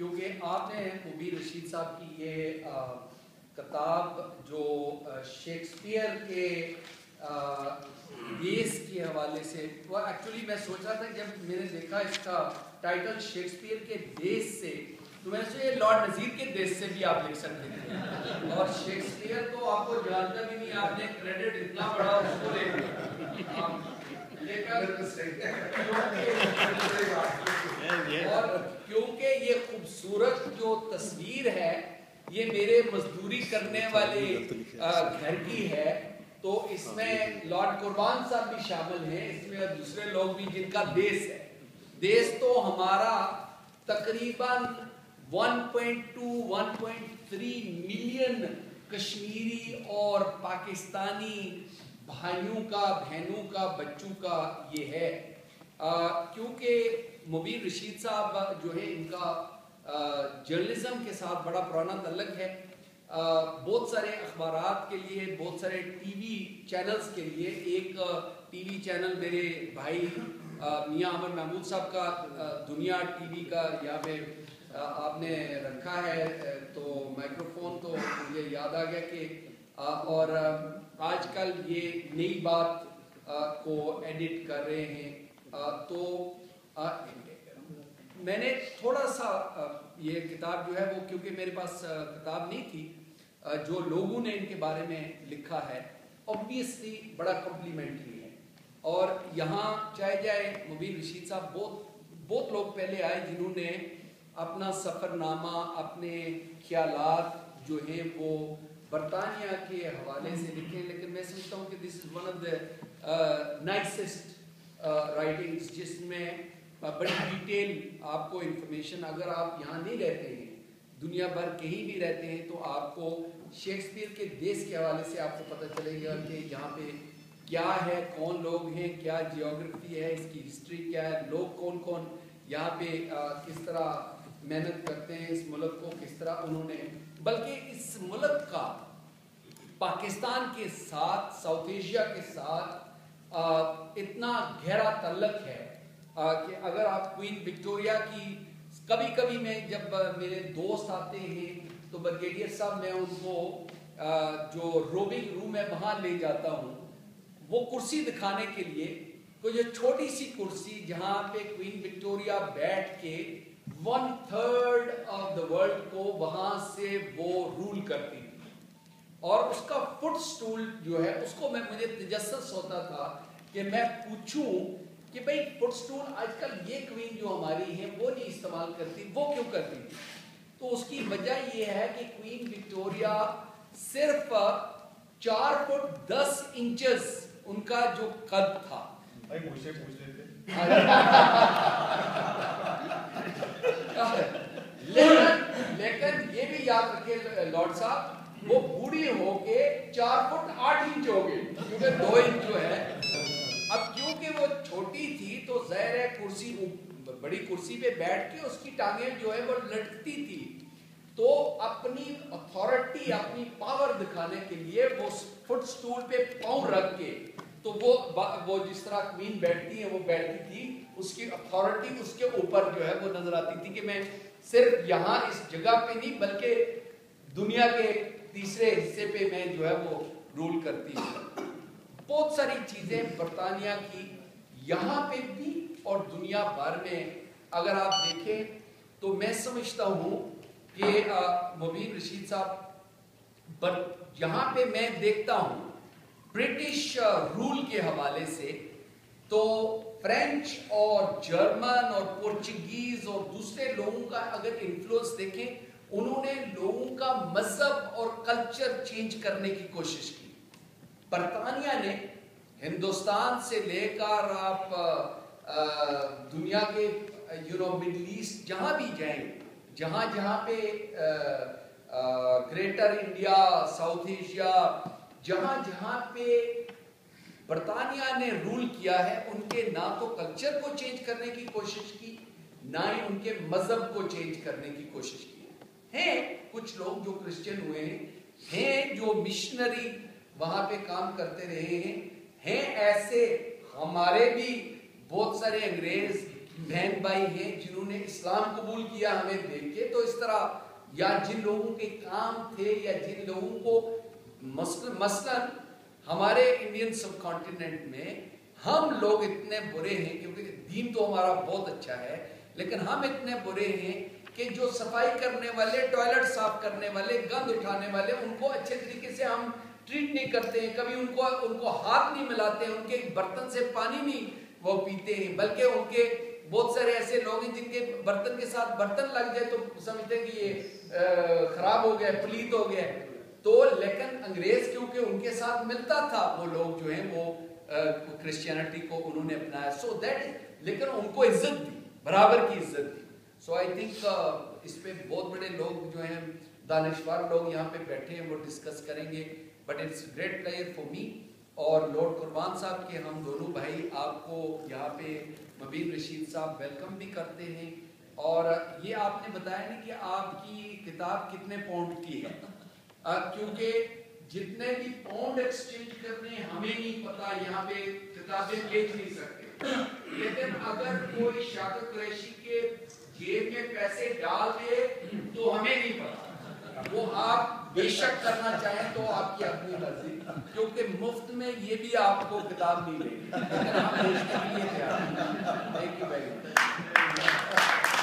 کیونکہ آپ نے مبین رشید صاحب کی یہ کتاب جو شیکسپیئر کے دیس کے حوالے سے، وہ ایکچولی میں سوچ رہا تھا جب میں نے دیکھا اس کا ٹائٹل شیکسپیئر کے دیس سے، تو میں نے یہ لارڈ نذیر کے دیس سے بھی آپ لکھ سکتے تھے، اور شیکسپیئر تو آپ کو جانتا بھی نہیں، آپ نے کریڈٹ اتنا بڑا اس کو لے لیا، اور کیونکہ یہ خوبصورت جو تصویر ہے یہ میرے مزدوری کرنے والے گھر کی ہے، تو اس میں لارڈ قربان صاحب بھی شامل ہیں، اس میں دوسرے لوگ بھی جن کا دیس ہے۔ دیس تو ہمارا تقریباً 1.2-1.3 ملین کشمیری اور پاکستانی بھائیوں کا، بہنوں کا، بچوں کا یہ ہے، کیونکہ مبین رشید صاحب جو ہے ان کا جرنلزم کے ساتھ بڑا پرانا تعلق ہے، بہت سارے اخبارات کے لیے، بہت سارے ٹی وی چینلز کے لیے، ایک ٹی وی چینل میرے بھائی میاں احمد محمود صاحب کا دنیا ٹی وی کا یہاں پہ آپ نے رکھا ہے، تو مائکرو فون تو مجھے یاد آ گیا کہ اور آج کل یہ نئی بات کو ایڈٹ کر رہے ہیں، تو میں نے تھوڑا سا یہ کتاب جو ہے وہ، کیونکہ میرے پاس کتاب نہیں تھی، جو لوگوں نے ان کے بارے میں لکھا ہے obviously بڑا کمپلیمنٹری ہے، اور یہاں چاہے جائے مبین رشید صاحب بہت لوگ پہلے آئے جنہوں نے اپنا سفر نامہ، اپنے خیالات جو ہیں وہ برطانیہ کے حوالے سے لکھیں، لیکن میں سمجھتا ہوں کہ this is one of the nicest writings، جس میں بڑی ڈیٹیل آپ کو انفارمیشن، اگر آپ یہاں نہیں رہتے ہیں، دنیا بھر کہیں بھی رہتے ہیں، تو آپ کو شیکسپیئر کے دیس کے حوالے سے آپ کو پتہ چلے گا کہ یہاں پہ کیا ہے، کون لوگ ہیں، کیا جیوگرافی ہے، اس کی ہسٹری کیا ہے، لوگ کون کون یہاں پہ کس طرح محنت کرتے ہیں، اس ملک کو کس طرح انہوں نے، بلکہ اس ملک کا پاکستان کے ساتھ، ساؤتھ ایشیا کے ساتھ اتنا گہرا تعلق ہے کہ اگر آپ کوئین وکٹوریہ کی، کبھی کبھی میں جب میرے دوست آتے ہیں تو بریگیڈیئر صاحب میں ان کو جو روبنگ روم ہے وہاں لے جاتا ہوں، وہ کرسی دکھانے کے لیے، کوئی جو چھوٹی سی کرسی جہاں پہ کوئین وکٹوریہ بیٹھ کے 1/3 آف دا ورلڈ کو وہاں سے وہ رول کرتی تھی، اور اس کا فٹ سٹول جو ہے اس کو مجھے تجسس ہوتا تھا کہ میں پوچھوں کہ بھئی فٹ سٹول آج کل یہ کوئین جو ہماری ہیں وہ نہیں استعمال کرتی، وہ کیوں کرتی تھی؟ تو اس کی وجہ یہ ہے کہ کوئین وکٹوریہ صرف 4 فٹ 10 انچز ان کا جو قد تھا، بھائی مجھ سے پوچھ لیتے لیکن یہ بھی یاد رکھے لارڈ صاحب، وہ بوڑھی ہو کے 4 فٹ 8 انچ ہو گئی، کیونکہ 2 انچ جو ہے، اب کیونکہ وہ چھوٹی تھی تو ظاہر ہے کرسی، بڑی کرسی پہ بیٹھ کے اس کی ٹانگیں جو ہے وہ لٹکتی تھی، تو اپنی اتھارٹی، اپنی پاور دکھانے کے لیے وہ فٹ سٹول پہ پاؤں رکھ کے، تو وہ جس طرح کوئین بیٹھتی ہے وہ بیٹھتی تھی، اس کی اتھارٹی اس کے اوپر جو ہے وہ نظر آتی تھی کہ میں صرف یہاں اس جگہ پہ نہیں بلکہ دنیا کے تیسرے حصے پہ میں جو ہے وہ رول کرتی ہوں۔ بہت ساری چیزیں برطانیہ کی یہاں پہ بھی اور دنیا بھر میں اگر آپ دیکھیں تو میں سمجھتا ہوں کہ مبین رشید صاحب، یہاں پہ میں دیکھتا ہوں برٹش رول کے حوالے سے، تو فرینچ اور جرمن اور پورچگیز اور دوسرے لوگوں کا اگر انفلوئنس دیکھیں، انہوں نے لوگوں کا مذہب اور کلچر چینج کرنے کی کوشش کی۔ برطانیہ نے ہندوستان سے لے کر آپ دنیا کے مڈل ایسٹ جہاں بھی جائیں، جہاں جہاں پہ گریٹر انڈیا، ساؤتھ ایشیا، جہاں جہاں پہ برطانیہ نے رول کیا ہے، ان کے نہ تو کلچر کو چینج کرنے کی کوشش کی، نہ ہی ان کے مذہب کو چینج کرنے کی کوشش کی۔ ہیں کچھ لوگ جو کرسچن ہوئے ہیں جو مشنری وہاں پہ کام کرتے رہے ہیں ایسے ہمارے بھی بہت سارے انگریز بہن بھائی ہیں جنہوں نے اسلام قبول کیا ہمیں دیکھ کے، تو اس طرح یا جن لوگوں کے کام تھے یا جن لوگوں کو مثلا ہمارے انڈین سب کانٹیننٹ میں ہم لوگ اتنے برے ہیں، کیونکہ دین تو ہمارا بہت اچھا ہے، لیکن ہم اتنے برے ہیں کہ جو صفائی کرنے والے، ٹوائلٹ صاف کرنے والے، گند اٹھانے والے، ان کو اچھے طریقے سے ہم ٹریٹ نہیں کرتے ہیں، کبھی ان کو ہاتھ نہیں ملاتے ہیں، ان کے برتن سے پانی نہیں وہ پیتے ہیں، بلکہ ان کے بہت سارے ایسے لوگ ہیں جن کے برتن کے ساتھ برتن لگ جائے تو سمجھتے ہیں کہ یہ خراب ہو گیا، پلیت ہو گیا. تو لیکن انگریز کیونکہ ان کے ساتھ ملتا تھا، وہ لوگ جو ہیں وہ کرسچینٹی کو انہوں نے اپنایا، سو دیٹ، لیکن ان کو عزت دی، برابر کی عزت دی. سو آئی تھنک اس پہ بہت بڑے لوگ جو ہیں دانشور لوگ یہاں پہ بیٹھے ہیں، وہ ڈسکس کریں گے، but it's great player for me. اور لارڈ قربان صاحب کے ہم دونوں بھائی آپ کو یہاں پہ مبین رشید صاحب ویلکم بھی کرتے ہیں. اور یہ آپ نے بتایا نہیں کہ آپ کی کتاب کتنے پاؤنڈ کی ہے، کیونکہ جتنے بھی پاؤنڈ ایکسچینج کرنے ہمیں نہیں پتا، یہاں پہ کتابیں بیچ نہیں سکتے، لیکن اگر کوئی شاکر قریشی کے جیب میں پیسے ڈال دے تو ہمیں نہیں پتا. وہ آپ بے شک کرنا چاہیں تو آپ کی اپنی مرضی، کیونکہ مفت میں یہ بھی آپ کو کتاب نہیں دے گی، لیکن ہم بیچنے کے لیے تیار ہیں. Thank you very much.